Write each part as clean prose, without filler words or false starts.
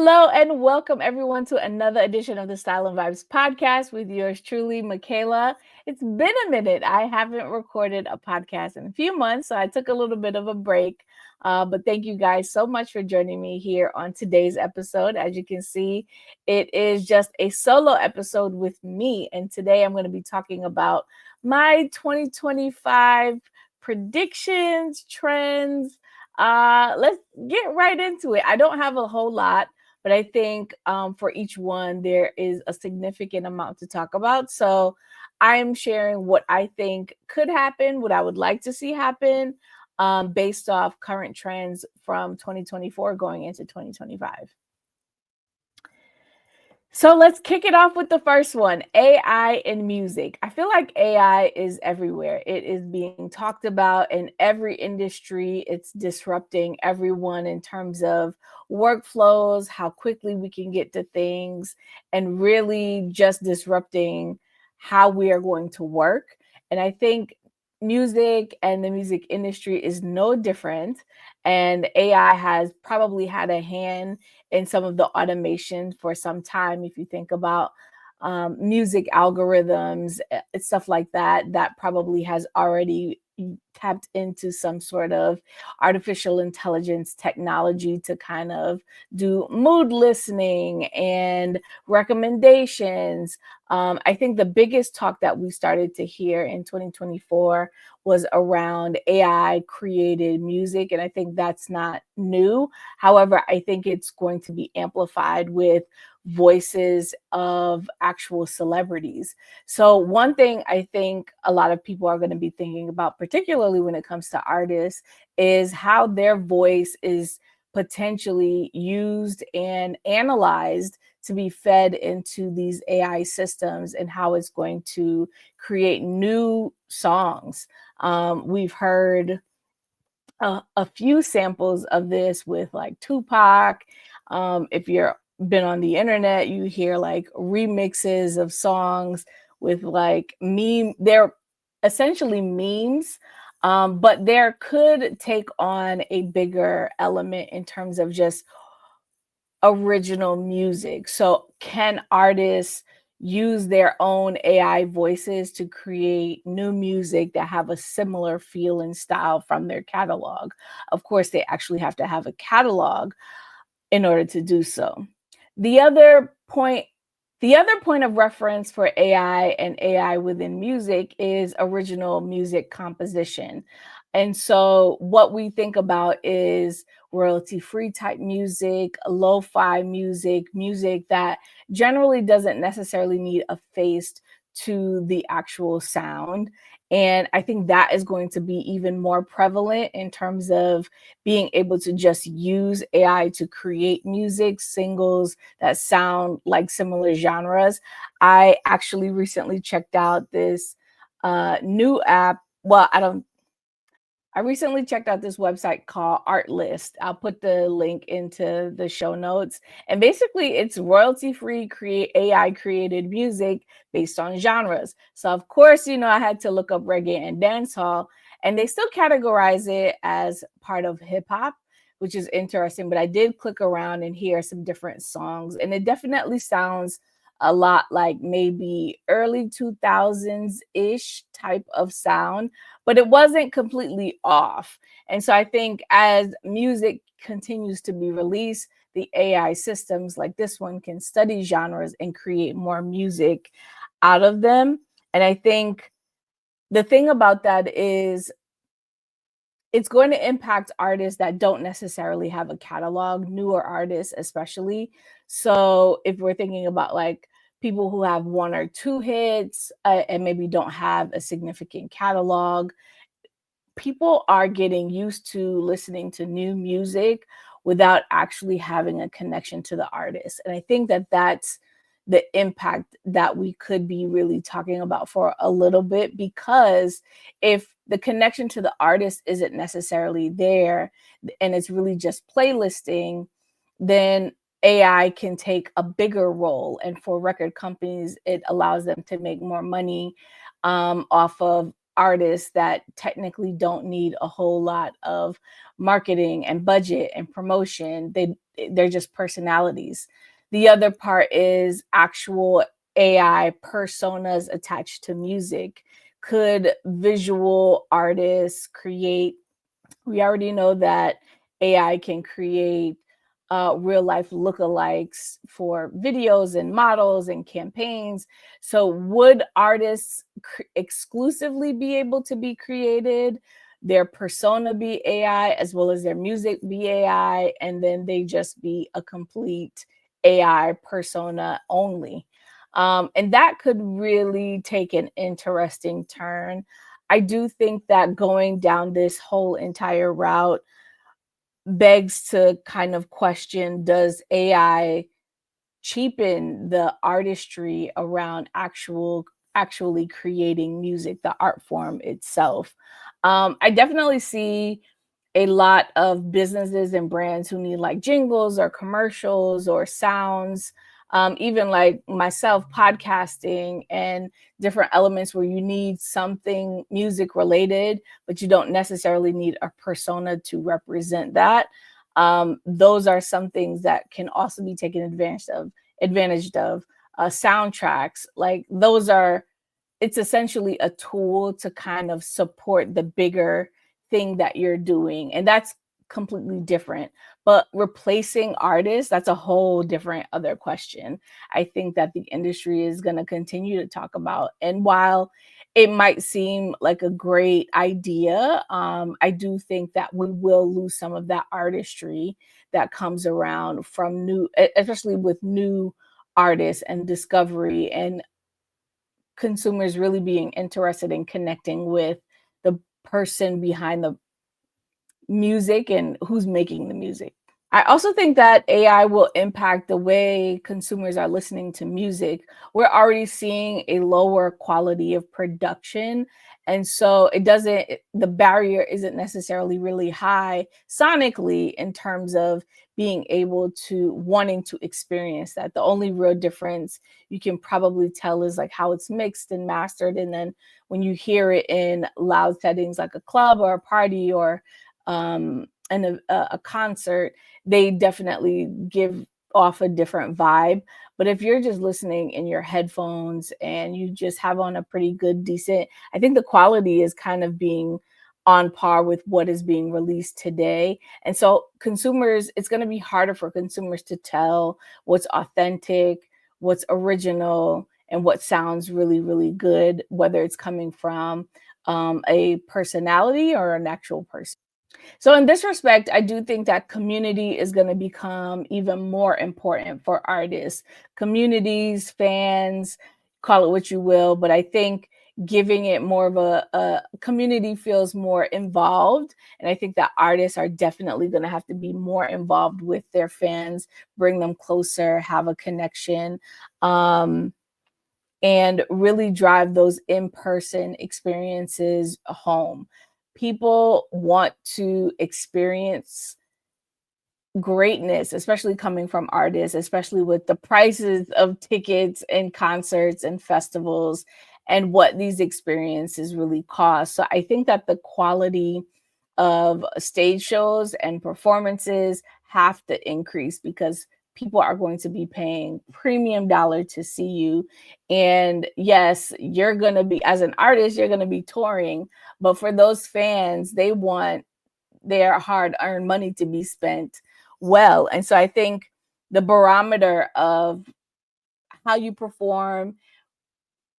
Hello and welcome everyone to another edition of the Style and Vibes podcast with yours truly, Michaela. It's been a minute. I haven't recorded a podcast in a few months, so I took a little bit of a break. But thank you guys so much for joining me here on today's episode. As you can see, it is just a solo episode with me. And today I'm going to be talking about my 2025 predictions, trends. Let's get right into it. I don't have a whole lot, but I think for each one, there is a significant amount to talk about. So I'm sharing what I think could happen, what I would like to see happen based off current trends from 2024 going into 2025. So let's kick it off with the first one, AI in music. I feel like AI is everywhere. It is being talked about in every industry. It's disrupting everyone in terms of workflows, how quickly we can get to things, and really just disrupting how we are going to work. And I think music and the music industry is no different. And AI has probably had a hand in some of the automation for some time. If you think about music algorithms, stuff like that, that probably has already tapped into some sort of artificial intelligence technology to kind of do mood listening and recommendations. I think the biggest talk that we started to hear in 2024 was around AI created music. And I think that's not new. However, I think it's going to be amplified with voices of actual celebrities. So, one thing I think a lot of people are going to be thinking about, particularly when it comes to artists, is how their voice is potentially used and analyzed to be fed into these AI systems and how it's going to create new songs. We've heard a few samples of this with like Tupac. If you're been on the internet, you hear like remixes of songs with like they're essentially memes, but there could take on a bigger element in terms of just original music. So, can artists use their own AI voices to create new music that have a similar feel and style from their catalog? Of course, they actually have to have a catalog in order to do so. The other point the other point of reference for AI and AI within music is original music composition. And so what we think about is royalty-free type music, lo-fi music, music that generally doesn't necessarily need a face to the actual sound. And I think that is going to be even more prevalent in terms of being able to just use AI to create music, singles that sound like similar genres. I actually recently checked out this new app. Well, I recently checked out this website called Artlist. I'll put the link into the show notes. And basically, it's royalty free, create AI created music based on genres. So, of course, I had to look up reggae and dancehall, and they still categorize it as part of hip hop, which is interesting. But I did click around and hear some different songs, and it definitely sounds a lot like maybe early 2000s ish type of sound, but it wasn't completely off. And so I think as music continues to be released, the AI systems like this one can study genres and create more music out of them. And I think the thing about that is it's going to impact artists that don't necessarily have a catalog, newer artists especially. So if we're thinking about like people who have one or two hits and maybe don't have a significant catalog, people are getting used to listening to new music without actually having a connection to the artist. And I think that that's the impact that we could be really talking about for a little bit, because if the connection to the artist isn't necessarily there and it's really just playlisting, then AI can take a bigger role. And for record companies, it allows them to make more money off of artists that technically don't need a whole lot of marketing and budget and promotion. They're just personalities. The other part is actual AI personas attached to music. Could visual artists create, we already know that AI can create real life lookalikes for videos and models and campaigns. So, would artists exclusively be able to be created? Their persona be AI as well as their music be AI, and then they just be a complete AI persona only. And that could really take an interesting turn. I do think that going down this whole entire route begs to kind of question, does AI cheapen the artistry around actually creating music, the art form itself? I definitely see a lot of businesses and brands who need like jingles or commercials or sounds, even like myself, podcasting and different elements where you need something music related, but you don't necessarily need a persona to represent that. Those are some things that can also be taken advantage of. Soundtracks, like those are, it's essentially a tool to kind of support the bigger thing that you're doing, and that's completely different. But replacing artists, that's a whole different other question. I think that the industry is going to continue to talk about, and while it might seem like a great idea, I do think that we will lose some of that artistry that comes around from especially with new artists and discovery, and consumers really being interested in connecting with the person behind the music and who's making the music. I also think that AI will impact the way consumers are listening to music. We're already seeing a lower quality of production. And so the barrier isn't necessarily really high sonically in terms of being able to wanting to experience that. The only real difference you can probably tell is like how it's mixed and mastered. And then when you hear it in loud settings like a club or a party or a concert, they definitely give off a different vibe. But if you're just listening in your headphones and you just have on a pretty good, decent, I think the quality is kind of being on par with what is being released today. And so consumers, it's going to be harder for consumers to tell what's authentic, what's original, and what sounds really, really good, whether it's coming from a personality or an actual person. So in this respect, I do think that community is going to become even more important for artists, communities, fans, call it what you will. But I think giving it more of a community feels more involved. And I think that artists are definitely going to have to be more involved with their fans, bring them closer, have a connection. And really drive those in-person experiences home. People want to experience greatness, especially coming from artists, especially with the prices of tickets and concerts and festivals and what these experiences really cost. So I think that the quality of stage shows and performances have to increase because people are going to be paying premium dollar to see you. And yes, you're going to be, as an artist, you're going to be touring, but for those fans, they want their hard earned money to be spent well. And so I think the barometer of how you perform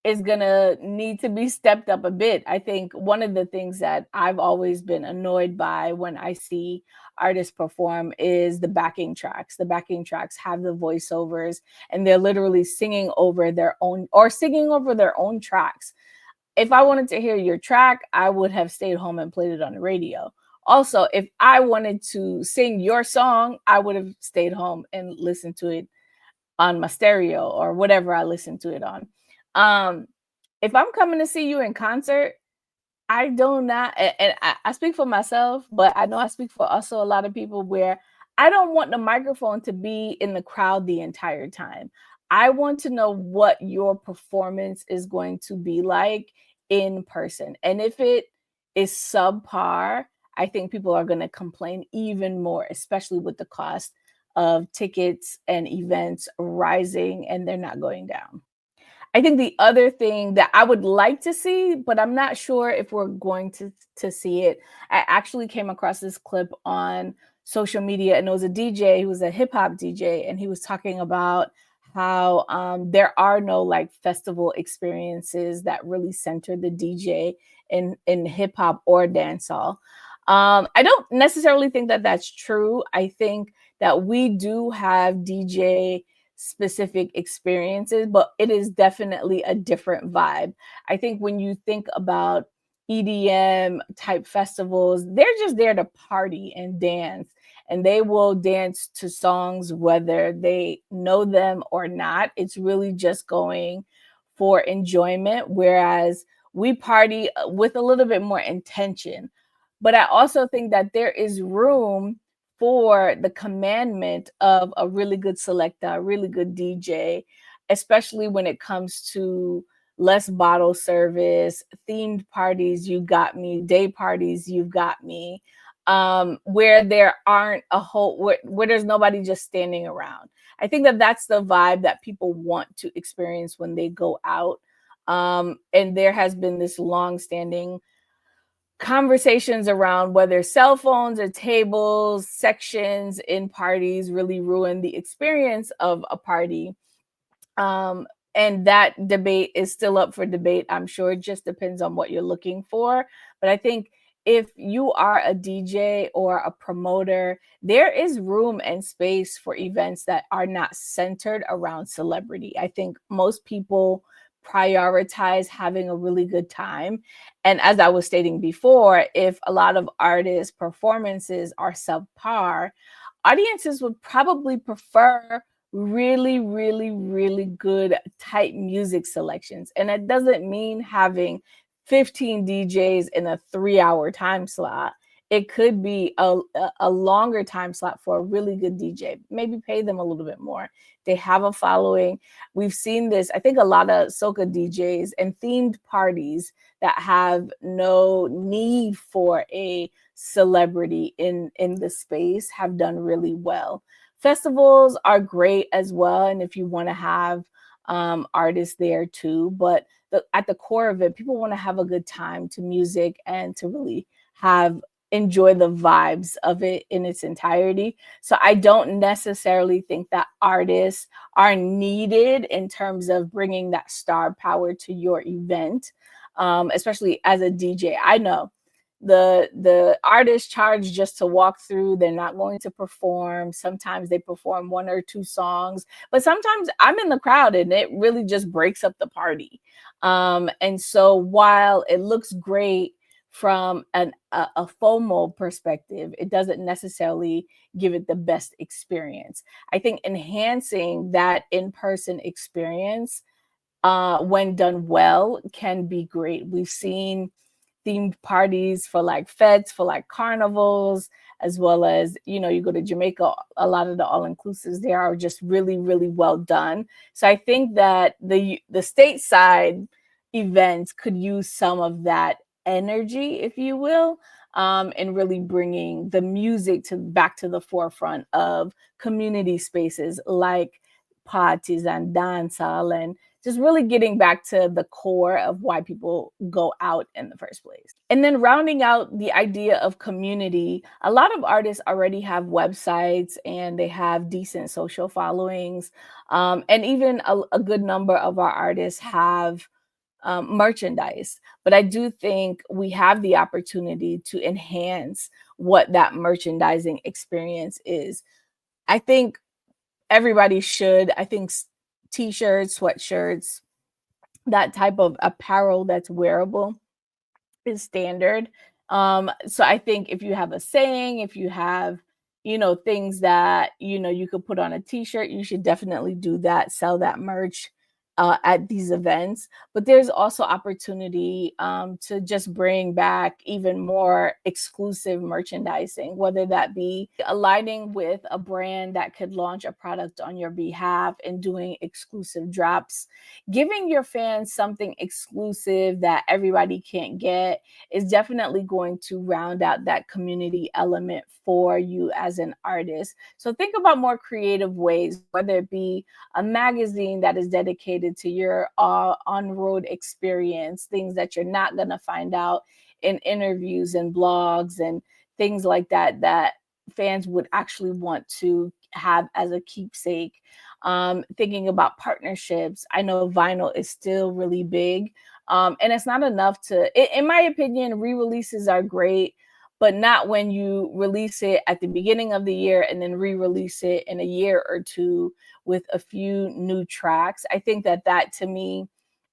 is going to need to be stepped up a bit. I think one of the things that I've always been annoyed by when I see artists perform is the backing tracks. The backing tracks have the voiceovers and they're literally singing over their own or singing over their own tracks. If I wanted to hear your track, I would have stayed home and played it on the radio. Also, if I wanted to sing your song, I would have stayed home and listened to it on my stereo or whatever I listen to it on. Um, if I'm coming to see you in concert, I do not, and I speak for myself, but I know I speak for also a lot of people where I don't want the microphone to be in the crowd the entire time. I want to know what your performance is going to be like in person. And if it is subpar, I think people are going to complain even more, especially with the cost of tickets and events rising and they're not going down. I think the other thing that I would like to see, but I'm not sure if we're going to see it. I actually came across this clip on social media, and it was a DJ who was a hip hop DJ, and he was talking about how there are no like festival experiences that really center the DJ in hip hop or dancehall. I don't necessarily think that that's true. I think that we do have DJ specific experiences, but it is definitely a different vibe. I think when you think about EDM type festivals, they're just there to party and dance, and they will dance to songs whether they know them or not. It's really just going for enjoyment, whereas we party with a little bit more intention. But I also think that there is room for the commandment of a really good selector, a really good DJ, especially when it comes to less bottle service, themed parties, you got me, day parties, you've got me, where there aren't a whole, where there's nobody just standing around. I think that that's the vibe that people want to experience when they go out. And there has been this long standing conversations around whether cell phones or tables, sections in parties really ruin the experience of a party. Um, and that debate is still up for debate. I'm sure it just depends on what you're looking for. But I think if you are a DJ or a promoter, there is room and space for events that are not centered around celebrity. I think most people prioritize having a really good time. And as I was stating before, if a lot of artists' performances are subpar, audiences would probably prefer really, really, really good tight music selections. And it doesn't mean having 15 DJs in a 3 hour time slot. It could be a longer time slot for a really good DJ. Maybe pay them a little bit more. They have a following. We've seen this, I think a lot of soca DJs and themed parties that have no need for a celebrity in the space have done really well. Festivals are great as well, and if you want to have artists there too, but at the core of it, people want to have a good time to music and to really have enjoy the vibes of it in its entirety. So I don't necessarily think that artists are needed in terms of bringing that star power to your event, especially as a DJ. I know the artists charge just to walk through. They're not going to perform. Sometimes they perform one or two songs, but sometimes I'm in the crowd and it really just breaks up the party. And so while it looks great from a FOMO perspective, it doesn't necessarily give it the best experience. I think enhancing that in-person experience, when done well, can be great. We've seen themed parties for like feds, for like carnivals, as well as, you go to Jamaica, a lot of the all-inclusives there are just really, really well done. So I think that the stateside events could use some of that energy, if you will, and really bringing the music to back to the forefront of community spaces like parties and dancehall, and just really getting back to the core of why people go out in the first place. And then rounding out the idea of community, a lot of artists already have websites and they have decent social followings. And even a good number of our artists have merchandise. But I do think we have the opportunity to enhance what that merchandising experience is. I think everybody should. I think t-shirts, sweatshirts, that type of apparel that's wearable is standard. So I think if you have a saying, if you have, things that, you could put on a t-shirt, you should definitely do that, sell that merch. at these events, but there's also opportunity to just bring back even more exclusive merchandising, whether that be aligning with a brand that could launch a product on your behalf and doing exclusive drops. Giving your fans something exclusive that everybody can't get is definitely going to round out that community element for you as an artist. So think about more creative ways, whether it be a magazine that is dedicated to your on-road experience, things that you're not going to find out in interviews and blogs and things like that that fans would actually want to have as a keepsake. Thinking about partnerships, I know vinyl is still really big, and it's not enough to, in my opinion, re-releases are great, but not when you release it at the beginning of the year and then re-release it in a year or two with a few new tracks. I think that that to me,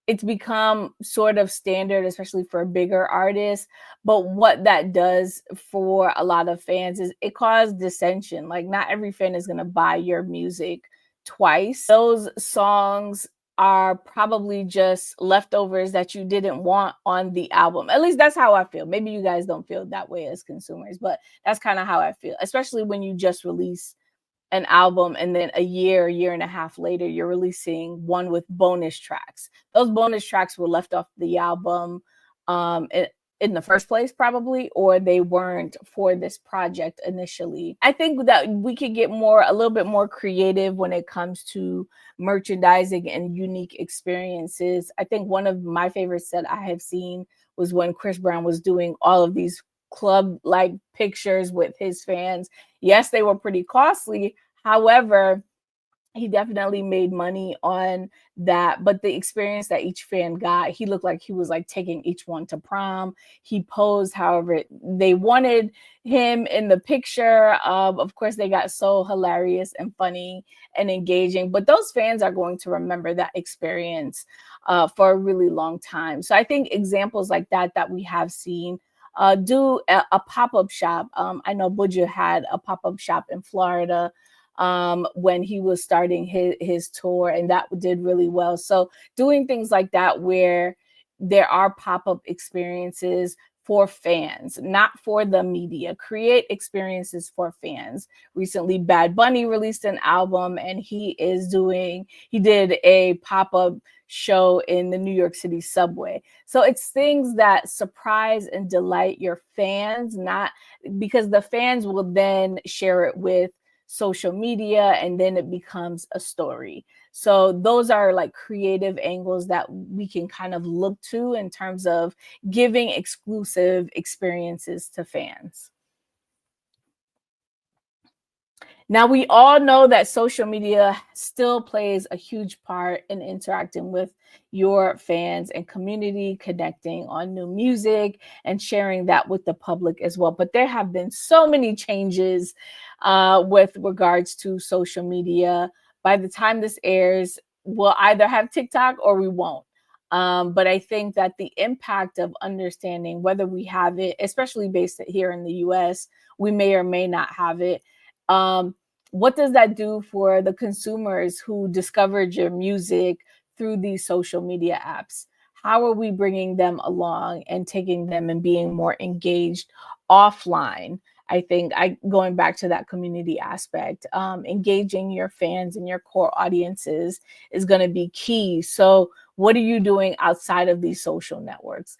it's become sort of standard, especially for bigger artists. But what that does for a lot of fans is it caused dissension. Like, not every fan is going to buy your music twice. Those songs are probably just leftovers that you didn't want on the album. At least that's how I feel. Maybe you guys don't feel that way as consumers, but that's kind of how I feel, especially when you just release an album and then a year and a half later, you're releasing one with bonus tracks. Those bonus tracks were left off the album in the first place, probably, or they weren't for this project initially. I think that we could get a little bit more creative when it comes to merchandising and unique experiences. I think one of my favorites that I have seen was when Chris Brown was doing all of these club like pictures with his fans. Yes, they were pretty costly. However, he definitely made money on that. But the experience that each fan got, he looked like he was like taking each one to prom. He posed however they wanted him in the picture. Of course, they got so hilarious and funny and engaging. But those fans are going to remember that experience for a really long time. So I think examples like that we have seen do a pop-up shop. I know Buju had a pop-up shop in Florida when he was starting his tour, and that did really well. So doing things like that where there are pop-up experiences for fans, not for the media. Create experiences for fans. Recently, Bad Bunny released an album, and he did a pop-up show in the New York City subway. So it's things that surprise and delight your fans, not because the fans will then share it with social media and then it becomes a story. So those are like creative angles that we can kind of look to in terms of giving exclusive experiences to fans. Now, we all know that social media still plays a huge part in interacting with your fans and community, connecting on new music and sharing that with the public as well. But there have been so many changes with regards to social media. By the time this airs, we'll either have TikTok or we won't. But I think that the impact of understanding whether we have it, especially based here in the US, we may or may not have it. What does that do for the consumers who discovered your music through these social media apps? How are we bringing them along and taking them and being more engaged offline? I think going back to that community aspect, engaging your fans and your core audiences is going to be key. So what are you doing outside of these social networks?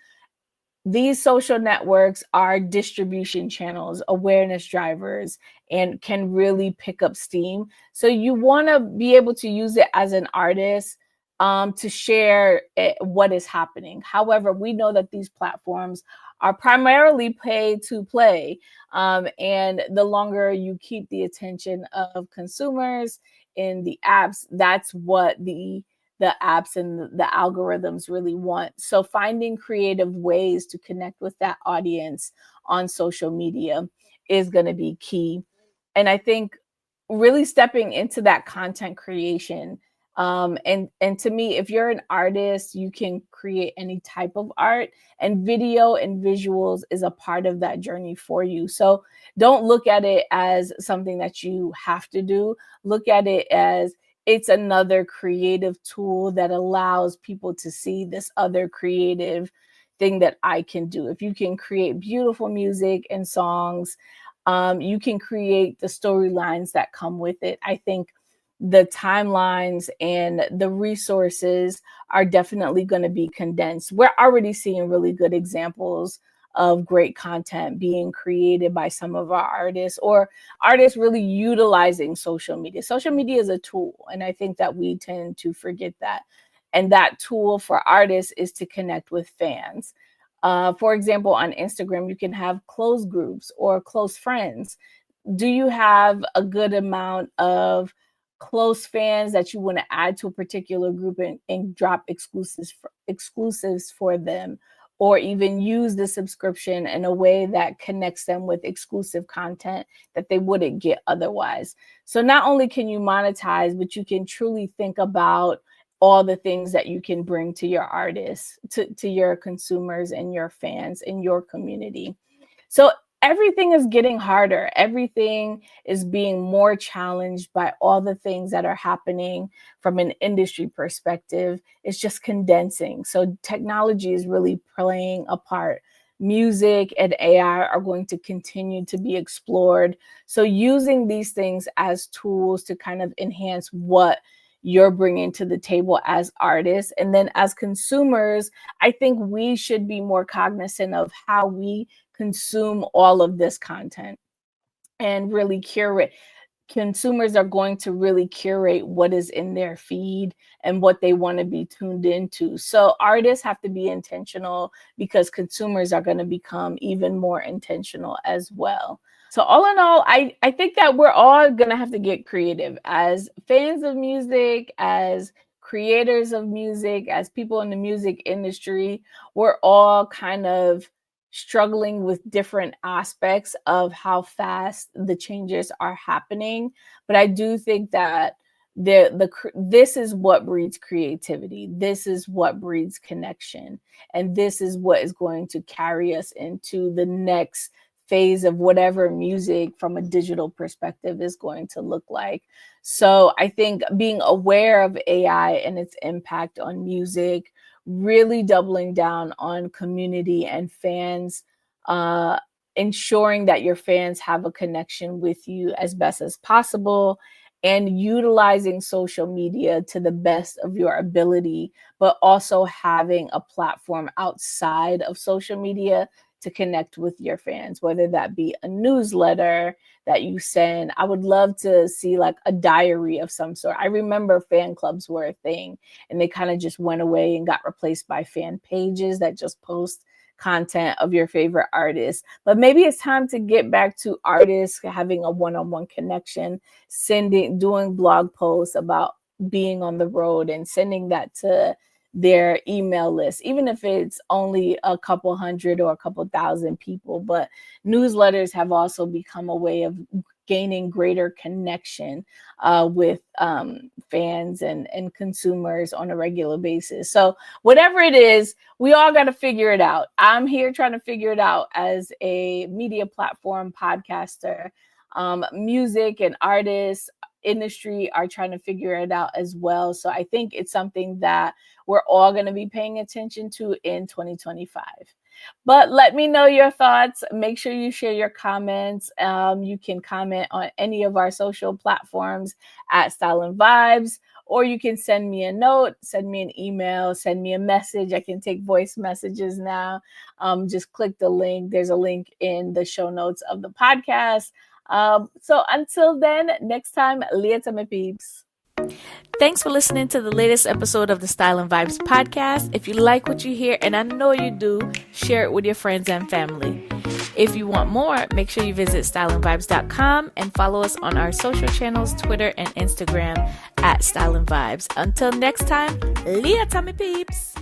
These social networks are distribution channels, awareness drivers, and can really pick up steam. So you want to be able to use it as an artist to share what is happening. However, we know that these platforms are primarily pay to play. And the longer you keep the attention of consumers in the apps, that's what the apps and the algorithms really want. So finding creative ways to connect with that audience on social media is going to be key. And I think really stepping into that content creation. And to me, if you're an artist, you can create any type of art, and video and visuals is a part of that journey for you. So don't look at it as something that you have to do. Look at it as it's another creative tool that allows people to see this other creative thing that I can do. If you can create beautiful music and songs, you can create the storylines that come with it. I think the timelines and the resources are definitely going to be condensed. We're already seeing really good examples of great content being created by some of our artists, or artists really utilizing social media. Social media is a tool, and I think that we tend to forget that. And that tool for artists is to connect with fans. For example, on Instagram, you can have closed groups or close friends. Do you have a good amount of close fans that you want to add to a particular group and drop exclusives for them, or even use the subscription in a way that connects them with exclusive content that they wouldn't get otherwise? So not only can you monetize, but you can truly think about all the things that you can bring to your artists, to your consumers and your fans in your community. So everything is getting harder. Everything is being more challenged by all the things that are happening from an industry perspective. It's just condensing. So technology is really playing a part. Music and AI are going to continue to be explored. So using these things as tools to kind of enhance what you're bringing to the table as artists. And then as consumers, I think we should be more cognizant of how we consume all of this content and really curate. Consumers are going to really curate what is in their feed and what they want to be tuned into. So artists have to be intentional, because consumers are going to become even more intentional as well. So all in all, I think that we're all going to have to get creative as fans of music, as creators of music, as people in the music industry. We're all kind of struggling with different aspects of how fast the changes are happening. But I do think that this is what breeds creativity. This is what breeds connection. And this is what is going to carry us into the next phase of whatever music from a digital perspective is going to look like. So I think being aware of AI and its impact on music, really doubling down on community and fans, ensuring that your fans have a connection with you as best as possible, and utilizing social media to the best of your ability, but also having a platform outside of social media to connect with your fans, whether that be a newsletter that you send. I would love to see like a diary of some sort. I remember fan clubs were a thing, and they kind of just went away and got replaced by fan pages that just post content of your favorite artists. But maybe it's time to get back to artists having a one-on-one connection, doing blog posts about being on the road and sending that to their email list, even if it's only a couple hundred or a couple thousand people. But newsletters have also become a way of gaining greater connection with fans and consumers on a regular basis. So whatever it is, we all got to figure it out. I'm here trying to figure it out as a media platform podcaster. Music and artists industry are trying to figure it out as well. So I think it's something that we're all going to be paying attention to in 2025. But let me know your thoughts. Make sure you share your comments. You can comment on any of our social platforms at Style and Vibes, or you can send me a note, send me an email, send me a message. I can take voice messages now. Just click the link. There's a link in the show notes of the podcast. So until then, next time, later, my peeps. Thanks for listening to the latest episode of the Style and Vibes podcast. If you like what you hear, and I know you do, share it with your friends and family. If you want more, make sure you visit styleandvibes.com and follow us on our social channels, Twitter and Instagram at Style and Vibes. Until next time, later, my peeps.